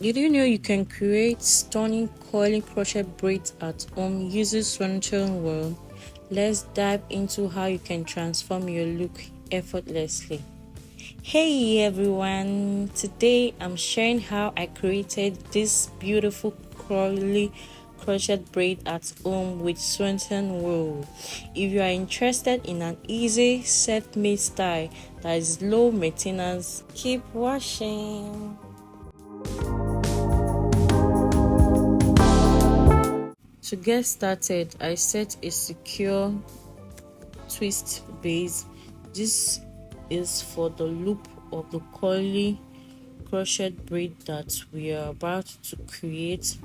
Did you know you can create stunning coiling crochet braids at home using Sweeton wool? Let's dive into how you can transform your look effortlessly. Hey everyone, today I'm sharing how I created this beautiful curly crochet braid at home with Sweeton wool. If you are interested in an easy self-made style that is low maintenance, keep watching. To get started, I set a secure twist base. This is for the loop of the curly crochet braid that we are about to create.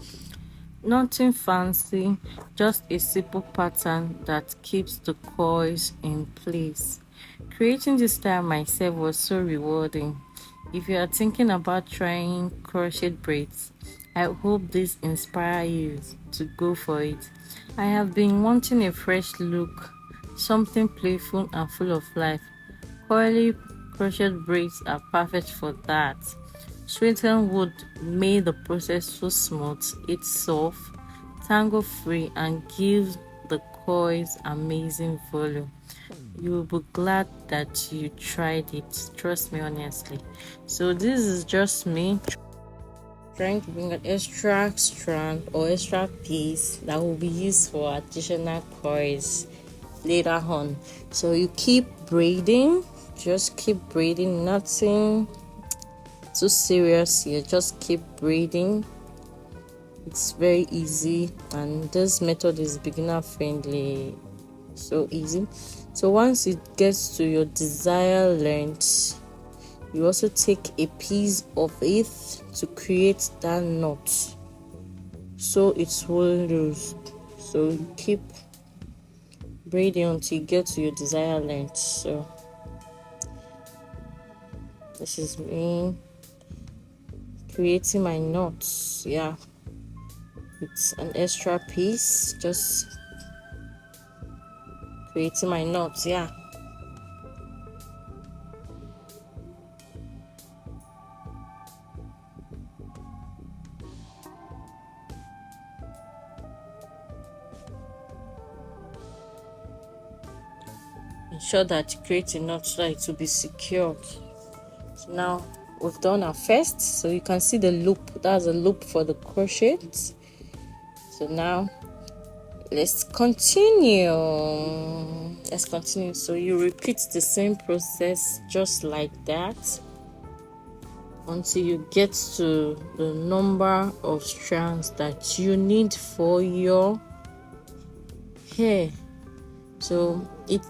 Nothing fancy, just a simple pattern that keeps the coils in place. Creating this style myself was so rewarding. If you are thinking about trying crochet braids, I hope this inspires you to go for it. I have been wanting a fresh look, something playful and full of life. Coily crochet braids are perfect for that. Sweeton wood made the process so smooth, it's soft, tangle free, and gives the coils amazing volume. You will be glad that you tried it, trust me honestly. So this is just me trying to bring an extra strand or extra piece that will be used for additional coils later on. So you keep braiding, just keep braiding, nothing too serious here, just keep braiding. It's very easy and this method is beginner friendly, so easy. So once it gets to your desired length, you also take a piece of it to create that knot so it won't lose. So you keep braiding until you get to your desired length. So this is me creating my knots. Yeah, it's an extra piece, just creating my knots. Yeah, ensure that you create a knot so that it will be secured. So now we've done our first, so you can see the loop. That's a loop for the crochet. So now let's continue. So you repeat the same process just like that until you get to the number of strands that you need for your hair. So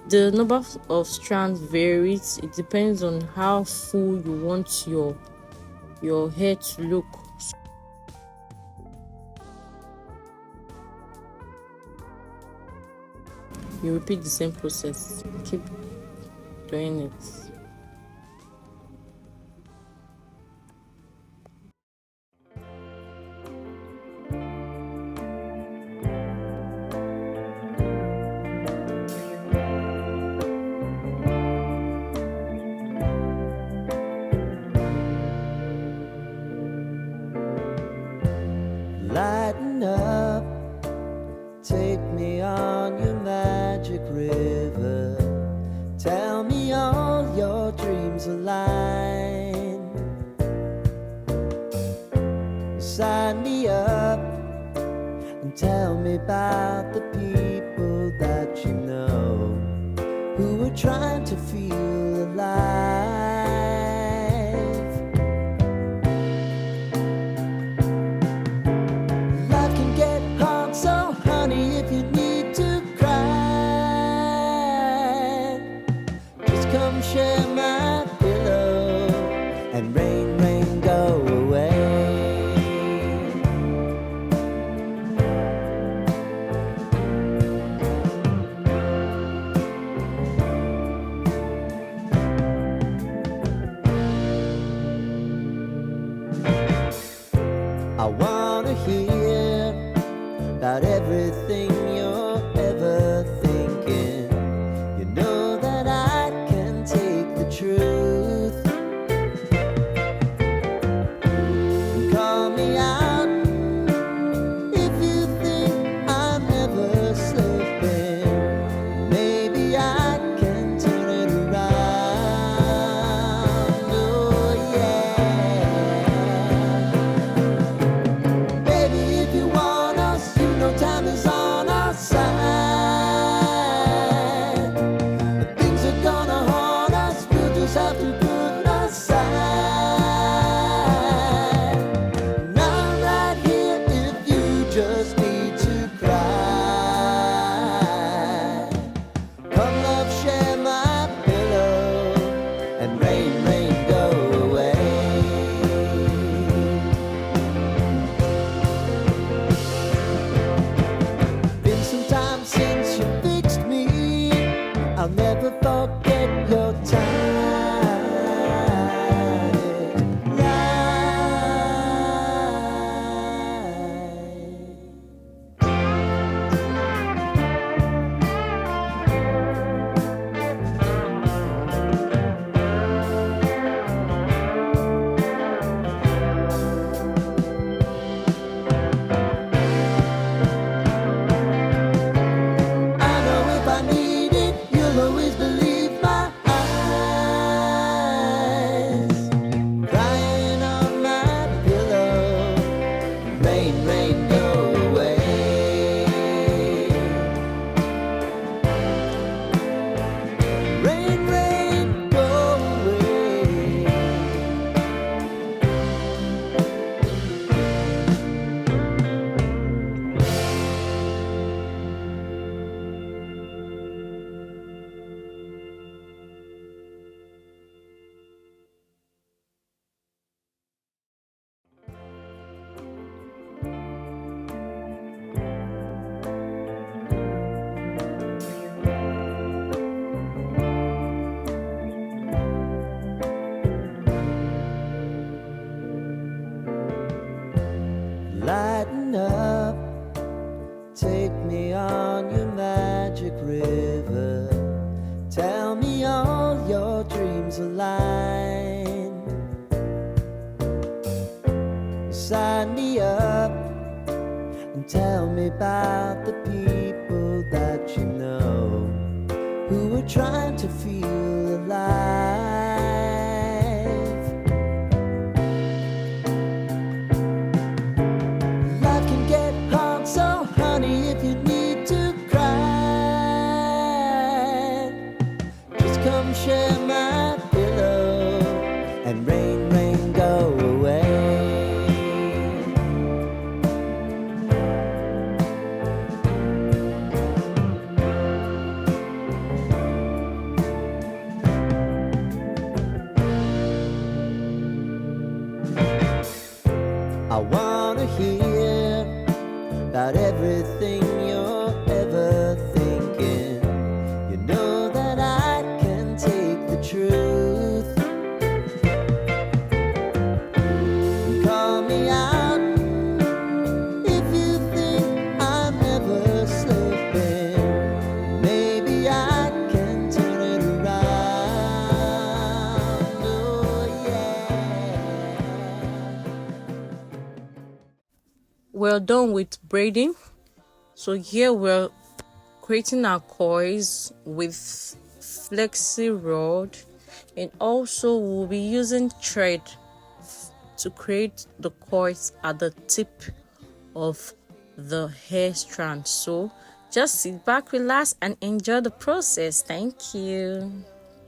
the number of strands varies. It depends on how full you want your hair to look. You repeat the same process, keep doing it. Lighten up, take me on your magic river. Tell me all your dreams align. Sign me up and tell me about the people that you know who are trying to feel alive. Life can get hard, so honey, if you need to cry, just come share my pillow and rain, rain, go away. I wanna hear about everything you're ever thinking. You know that I can take the truth. Call me lighten up, take me on your magic river, tell me all your dreams align. Sign me up and tell me about the people that you know who are trying to feel alive. Life can get hard, so honey, if you need to cry, just come share my pillow and rain, rain, go away. I wanna hear about everything you're ever thinking. You know that I can take the truth. Call me out if you think I'm never slipping. Maybe I can turn it around. Oh yeah. We're done with braiding. So here we're creating our coils with flexi rod, and also we'll be using thread to create the coils at the tip of the hair strand. So just sit back, relax, and enjoy the process. Thank you.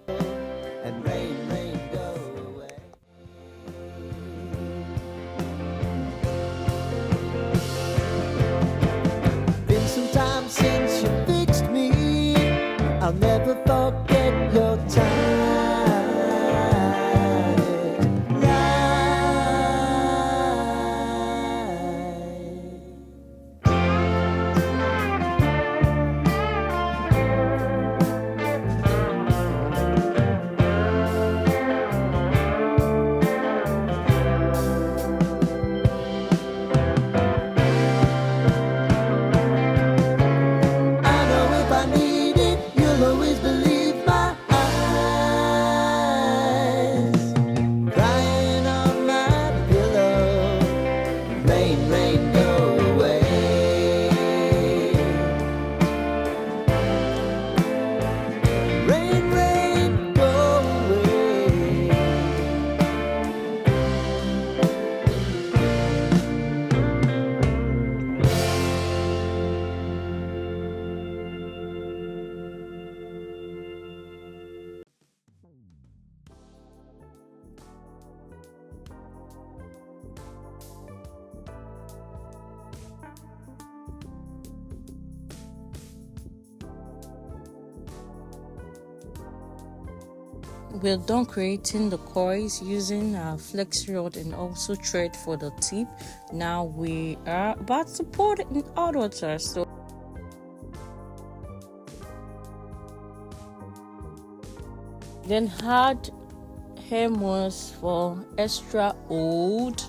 And rain, rain, go away. Been some time since you fixed me. I'll never forget your tight light. I know if I need it, you'll always believe my eyes. Crying on my pillow, rain, rain, go away. Rain, rain, go away. We're done creating the coils using our flex rod and also thread for the tip. Now we are about to pour it in hot water. So then add hair mousse for extra hold.